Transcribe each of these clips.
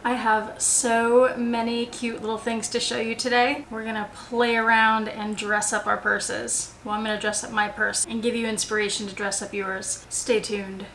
I have so many cute little things to show you today. We're gonna play around and dress up our purses. Well, I'm gonna dress up my purse and give you inspiration to dress up yours. Stay tuned.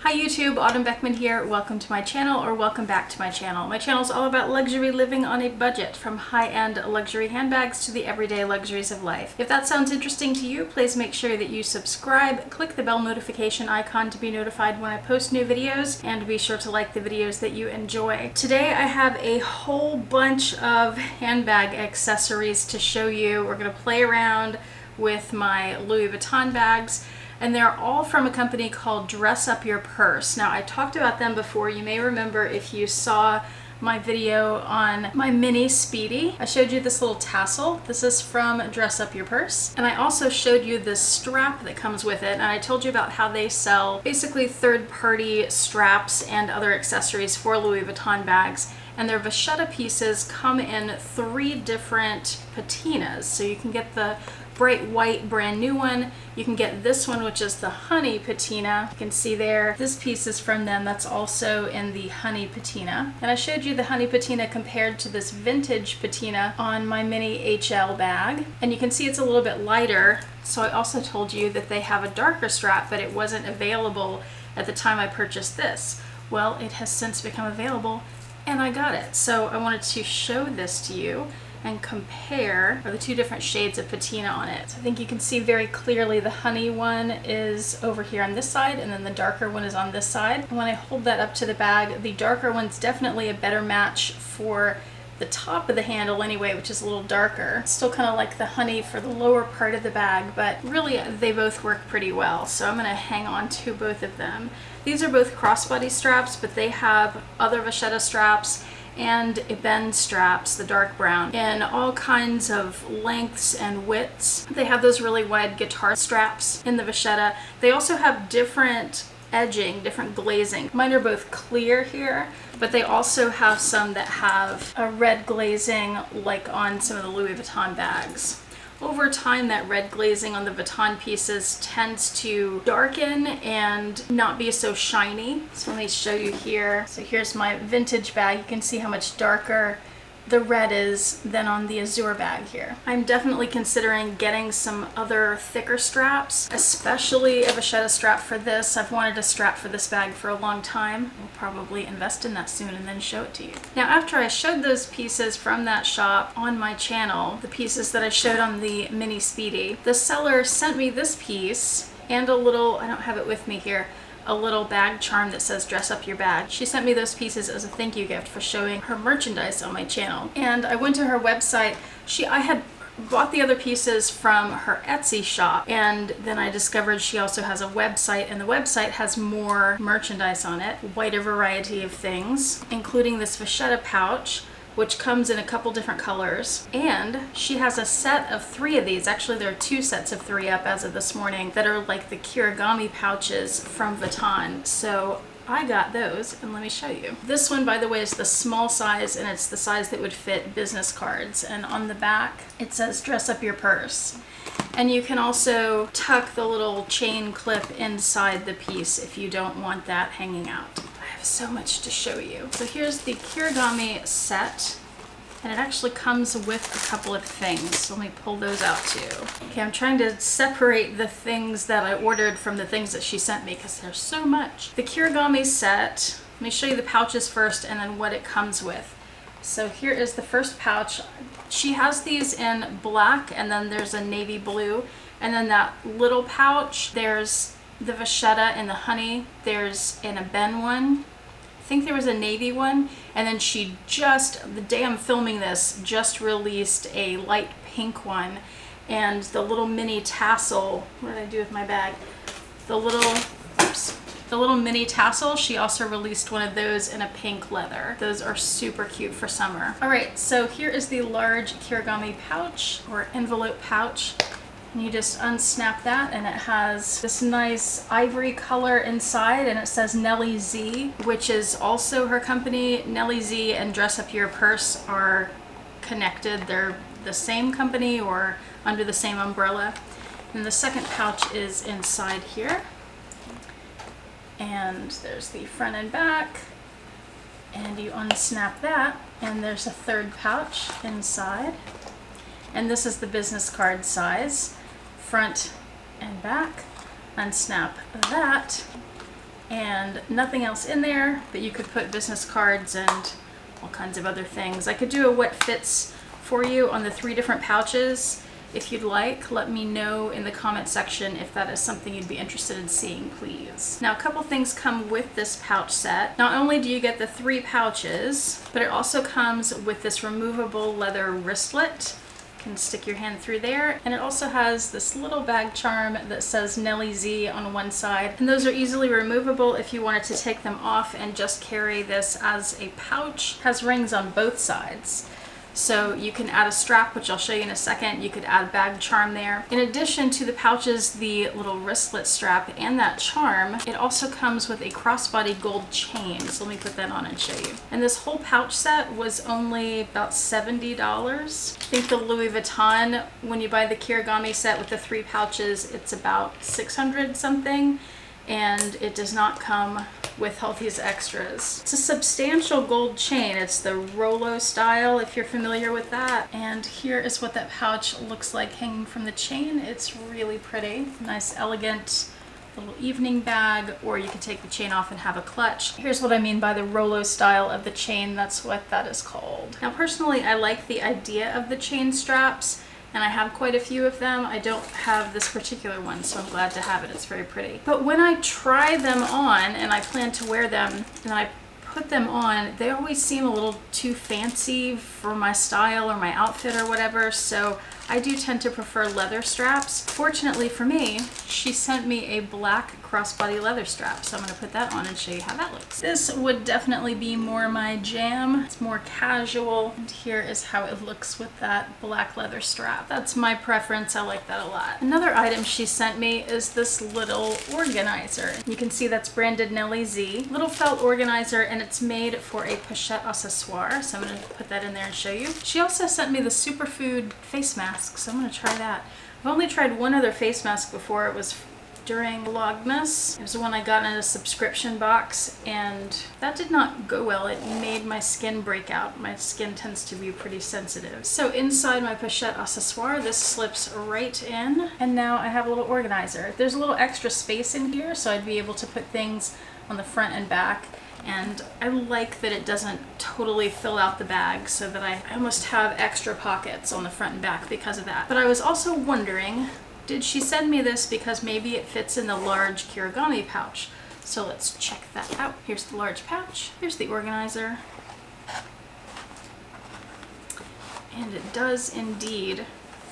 Hi YouTube, Autumn Beckman here. Welcome to my channel, or welcome back to my channel. My channel is all about luxury living on a budget, from high-end luxury handbags to the everyday luxuries of life. If that sounds interesting to you, please make sure that you subscribe, click the bell notification icon to be notified when I post new videos, and be sure to like the videos that you enjoy. Today I have a whole bunch of handbag accessories to show you. We're going to play around with my Louis Vuitton bags. And they're all from a company called Dress Up Your Purse. Now, I talked about them before. You may remember if you saw my video on my mini Speedy. I showed you this little tassel. This is from Dress Up Your Purse. And I also showed you this strap that comes with it. And I told you about how they sell basically third-party straps and other accessories for Louis Vuitton bags. And their vachetta pieces come in 3 different patinas. So you can get the bright white brand new one. You can get this one, which is the honey patina. You can see there, this piece is from them. That's also in the honey patina. And I showed you the honey patina compared to this vintage patina on my mini HL bag. And you can see it's a little bit lighter. So I also told you that they have a darker strap, but it wasn't available at the time I purchased this. Well, it has since become available and I got it. So I wanted to show this to you and compare the 2 different shades of patina on it. So I think you can see very clearly the honey one is over here on this side, and then the darker one is on this side. And when I hold that up to the bag, the darker one's definitely a better match for the top of the handle anyway, which is a little darker. It's still kind of like the honey for the lower part of the bag, but really they both work pretty well. So I'm gonna hang on to both of them. These are both crossbody straps, but they have other vachetta straps and ebene straps, the dark brown, in all kinds of lengths and widths. They have those really wide guitar straps in the vachetta. They also have different edging, different glazing. Mine are both clear here, but they also have some that have a red glazing, like on some of the Louis Vuitton bags. Over time, that red glazing on the Vuitton pieces tends to darken and not be so shiny. So let me show you here. So here's my vintage bag. You can see how much darker the red is than on the Azure bag here. I'm definitely considering getting some other thicker straps, especially a vachetta strap for this. I've wanted a strap for this bag for a long time. We'll probably invest in that soon and then show it to you. Now, after I showed those pieces from that shop on my channel, the pieces that I showed on the mini Speedy, the seller sent me this piece and a little, I don't have it with me here, a little bag charm that says dress up your bag. She sent me those pieces as a thank you gift for showing her merchandise on my channel. And I went to her website. I had bought the other pieces from her Etsy shop, and then I discovered she also has a website, and the website has more merchandise on it, a wider variety of things, including this vachetta pouch, which comes in a couple different colors. And she has a set of 3 of these. Actually, there are 2 sets of 3 up as of this morning that are like the Kirigami pouches from Vuitton. So I got those, and let me show you. This one, by the way, is the small size, and it's the size that would fit business cards. And on the back, it says dress up your purse. And you can also tuck the little chain clip inside the piece if you don't want that hanging out. I have so much to show you. So here's the Kirigami set, and it actually comes with a couple of things. So let me pull those out too. Okay, I'm trying to separate the things that I ordered from the things that she sent me because there's so much. The Kirigami set, let me show you the pouches first and then what it comes with. So here is the first pouch. She has these in black, and then there's a navy blue, and then that little pouch, there's the vachetta and the honey, there's an ebene one, I think there was a navy one, and then she just, the day I'm filming this, just released a light pink one. And the little mini tassel, what did I do with my bag? The little mini tassel, she also released one of those in a pink leather. Those are super cute for summer. All right, so here is the large Kirigami pouch, or envelope pouch. And you just unsnap that, and it has this nice ivory color inside, and it says Nelly Z, which is also her company. Nelly Z and Dress Up Your Purse are connected. They're the same company or under the same umbrella. And the second pouch is inside here. And there's the front and back. And you unsnap that, and there's a third pouch inside. And this is the business card size, front and back. Unsnap that, and nothing else in there, but you could put business cards and all kinds of other things. I could do a what fits for you on the 3 different pouches. If you'd like, let me know in the comment section if that is something you'd be interested in seeing, please. Now, a couple things come with this pouch set. Not only do you get the 3 pouches, but it also comes with this removable leather wristlet. You can stick your hand through there, and it also has this little bag charm that says Nelly Z on one side, and those are easily removable if you wanted to take them off and just carry this as a pouch. It has rings on both sides. So you can add a strap, which I'll show you in a second. You could add bag charm there. In addition to the pouches, the little wristlet strap, and that charm, it also comes with a crossbody gold chain. So let me put that on and show you. And this whole pouch set was only about $70. I think the Louis Vuitton, when you buy the Kirigami set with the 3 pouches, it's about 600 something. And it does not come with all these extras. It's a substantial gold chain. It's the Rollo style, if you're familiar with that. And here is what that pouch looks like hanging from the chain. It's really pretty. Nice, elegant little evening bag, or you can take the chain off and have a clutch. Here's what I mean by the Rollo style of the chain. That's what that is called. Now, personally, I like the idea of the chain straps, and I have quite a few of them. I don't have this particular one, so I'm glad to have it. It's very pretty. But when I try them on, and I plan to wear them, and I put them on, they always seem a little too fancy for my style or my outfit or whatever, so I do tend to prefer leather straps. Fortunately for me, she sent me a black crossbody leather strap, so I'm going to put that on and show you how that looks. This would definitely be more my jam. It's more casual, and here is how it looks with that black leather strap. That's my preference. I like that a lot. Another item she sent me is this little organizer. You can see that's branded Nelly Z. Little felt organizer, and it's made for a pochette accessoire, so I'm going to put that in there and show you. She also sent me the Superfood face mask, so I'm going to try that. I've only tried one other face mask before. It was during Vlogmas. It was the one I got in a subscription box, and that did not go well. It made my skin break out. My skin tends to be pretty sensitive. So inside my pochette accessoire, this slips right in, and now I have a little organizer. There's a little extra space in here, so I'd be able to put things on the front and back. And I like that it doesn't totally fill out the bag, so that I almost have extra pockets on the front and back because of that. But I was also wondering, did she send me this because maybe it fits in the large Kirigami pouch? So let's check that out. Here's the large pouch. Here's the organizer. And it does indeed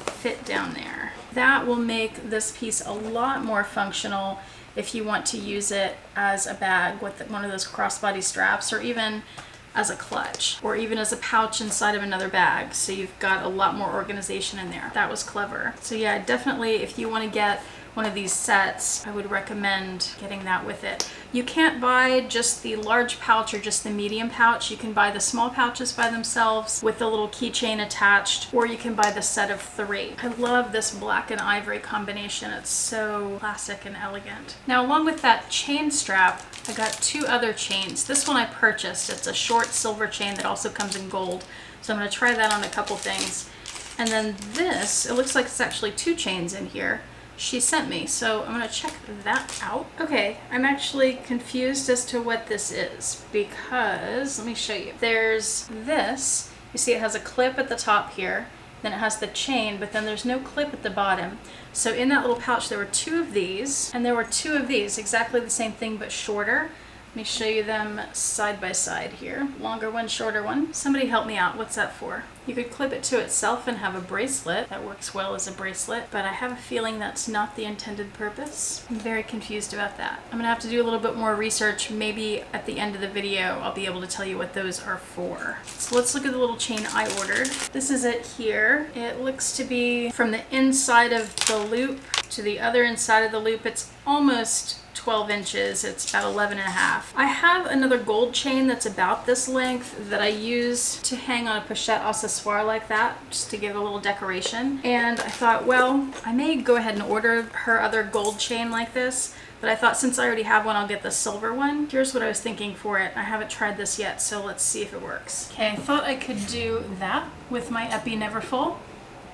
fit down there. That will make this piece a lot more functional if you want to use it as a bag with one of those crossbody straps, or even as a clutch, or even as a pouch inside of another bag. So you've got a lot more organization in there. That was clever. So yeah, definitely if you want to get one of these sets, I would recommend getting that with it. You can't buy just the large pouch or just the medium pouch. You can buy the small pouches by themselves with the little keychain attached, or you can buy the set of 3. I love this black and ivory combination. It's so classic and elegant. Now, along with that chain strap, I got 2 other chains. This one I purchased. It's a short silver chain that also comes in gold. So I'm going to try that on a couple things. And then this, it looks like it's actually 2 chains in here. She sent me, so I'm gonna check that out. Okay, I'm actually confused as to what this is, because let me show you. There's this, you see it has a clip at the top here, then it has the chain, but then there's no clip at the bottom. So in that little pouch there were 2 of these, and there were 2 of these, exactly the same thing but shorter. Let me show you them side by side here. Longer one, shorter one. Somebody help me out. What's that for? You could clip it to itself and have a bracelet. That works well as a bracelet, but I have a feeling that's not the intended purpose. I'm very confused about that. I'm gonna have to do a little bit more research. Maybe at the end of the video, I'll be able to tell you what those are for. So let's look at the little chain I ordered. This is it here. It looks to be from the inside of the loop to the other inside of the loop. It's almost 12 inches. It's about 11 and a half. I have another gold chain that's about this length that I use to hang on a pochette accessoire accessoire like that, just to give a little decoration. And I thought, well, I may go ahead and order her other gold chain like this, but I thought since I already have one, I'll get the silver one. Here's what I was thinking for it. I haven't tried this yet, so let's see if it works. Okay, I thought I could do that with my Epi Neverfull.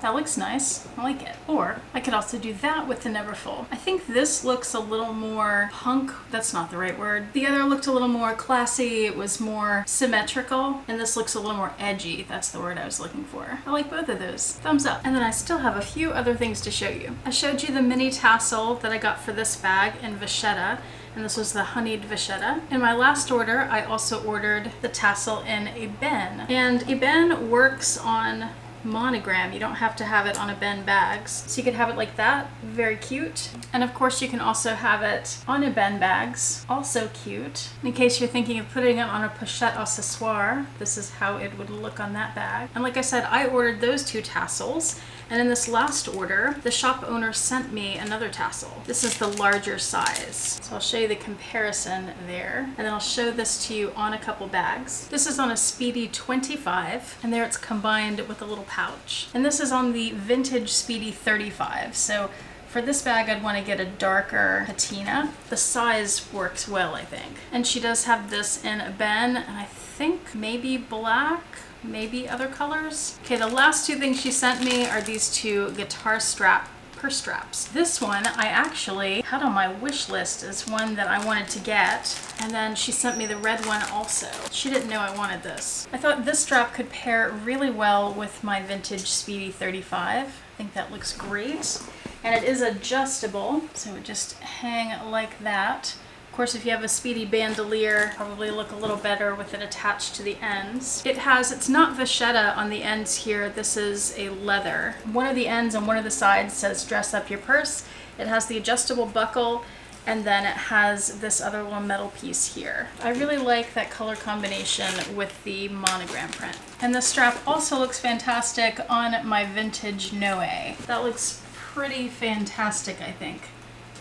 That looks nice. I like it. Or I could also do that with the Neverfull. I think this looks a little more punk. That's not the right word. The other looked a little more classy. It was more symmetrical. And this looks a little more edgy. That's the word I was looking for. I like both of those. Thumbs up. And then I still have a few other things to show you. I showed you the mini tassel that I got for this bag in Vachetta. And this was the honeyed vachetta. In my last order, I also ordered the tassel in ebene. And ebene works on monogram. You don't have to have it on ebene bags. So you could have it like that, very cute. And of course you can also have it on ebene bags, also cute. In case you're thinking of putting it on a pochette accessoire, this is how it would look on that bag. And like I said, I ordered those two tassels. And in this last order, the shop owner sent me another tassel. This is the larger size. So I'll show you the comparison there. And then I'll show this to you on a couple bags. This is on a Speedy 25, and there it's combined with a little pouch. And this is on the vintage Speedy 35. So for this bag, I'd want to get a darker patina. The size works well, I think. And she does have this in ebene, and I think maybe black, maybe other colors. Okay, the last two things she sent me are these two guitar strap purse straps. This one I actually had on my wish list as one that I wanted to get, and then she sent me the red one also. She didn't know I wanted this. I thought this strap could pair really well with my vintage Speedy 35. I think that looks great. And it is adjustable, so it would just hang like that. Of course, if you have a Speedy bandolier, probably look a little better with it attached to the ends. It's not vachetta on the ends here. This is a leather. One of the ends and one of the sides says dress up your purse. It has the adjustable buckle, and then it has this other little metal piece here. I really like that color combination with the monogram print. And the strap also looks fantastic on my vintage Noe. That looks pretty fantastic, I think,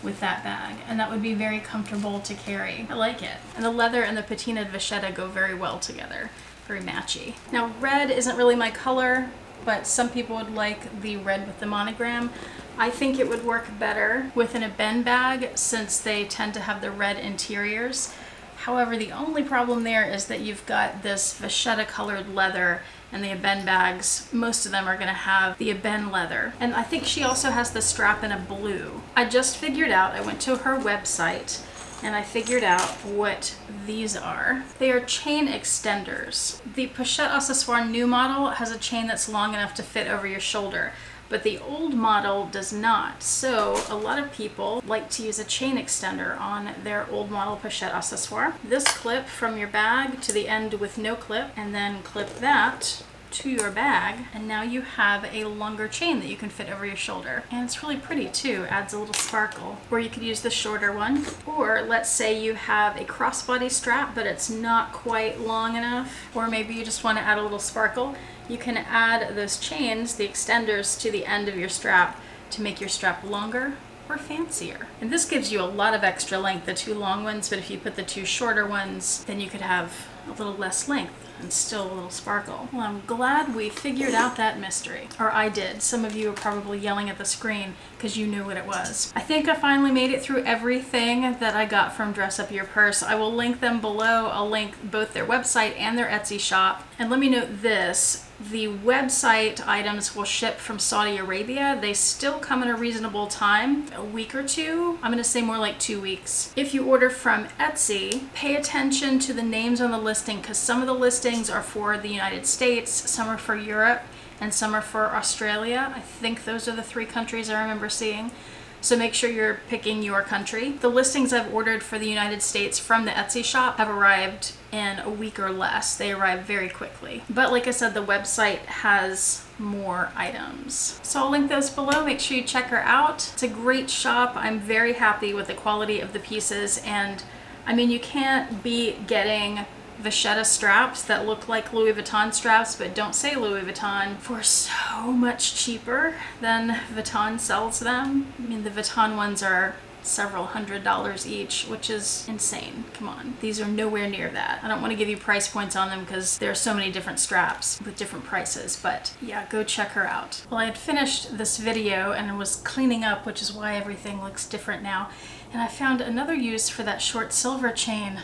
with that bag, and that would be very comfortable to carry. I like it. And the leather and the patina vachetta go very well together. Very matchy. Now, red isn't really my color, but some people would like the red with the monogram. I think it would work better with an ebene bag since they tend to have the red interiors. However, the only problem there is that you've got this vachetta colored leather, and the ebene bags, most of them are gonna have the ebene leather. And I think she also has the strap in a blue. I just figured out, I went to her website and I figured out what these are. They are chain extenders. The pochette accessoire new model has a chain that's long enough to fit over your shoulder, but the old model does not. So a lot of people like to use a chain extender on their old model pochette accessoire. This clip from your bag to the end with no clip, and then clip that to your bag, and now you have a longer chain that you can fit over your shoulder. And it's really pretty too, adds a little sparkle. Or you could use the shorter one, or let's say you have a crossbody strap but it's not quite long enough, or maybe you just want to add a little sparkle. You can add those chains, the extenders, to the end of your strap to make your strap longer or fancier. And this gives you a lot of extra length, the two long ones, but if you put the two shorter ones, then you could have a little less length and still a little sparkle. Well, I'm glad we figured out that mystery. Or I did. Some of you are probably yelling at the screen because you knew what it was. I think I finally made it through everything that I got from Dress Up Your Purse. I will link them below. I'll link both their website and their Etsy shop. And let me note this. The website items will ship from Saudi Arabia. They still come in a reasonable time, a week or two. I'm gonna say more like 2 weeks. If you order from Etsy, pay attention to the names on the listing because some of the listings are for the United States, some are for Europe, and some are for Australia. I think those are the 3 countries I remember seeing. So make sure you're picking your country. The listings I've ordered for the United States from the Etsy shop have arrived in a week or less. They arrive very quickly. But like I said, the website has more items. So I'll link those below. Make sure you check her out. It's a great shop. I'm very happy with the quality of the pieces. And I mean, you can't beat getting vachetta straps that look like Louis Vuitton straps but don't say Louis Vuitton for so much cheaper than Vuitton sells them. I mean, the Vuitton ones are several $100s each, which is insane. Come on. These are nowhere near that. I don't want to give you price points on them because there are so many different straps with different prices, but yeah, go check her out. Well, I had finished this video and was cleaning up, which is why everything looks different now, and I found another use for that short silver chain.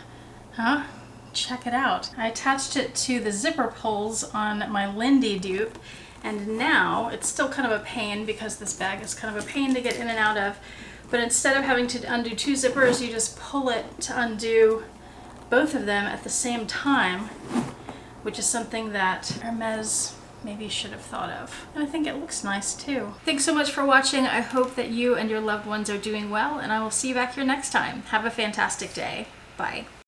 Huh? Check it out. I attached it to the zipper pulls on my Lindy dupe, and now it's still kind of a pain because this bag is kind of a pain to get in and out of. But instead of having to undo two zippers, you just pull it to undo both of them at the same time, which is something that Hermes maybe should have thought of. And I think it looks nice too. Thanks so much for watching. I hope that you and your loved ones are doing well, and I will see you back here next time. Have a fantastic day. Bye.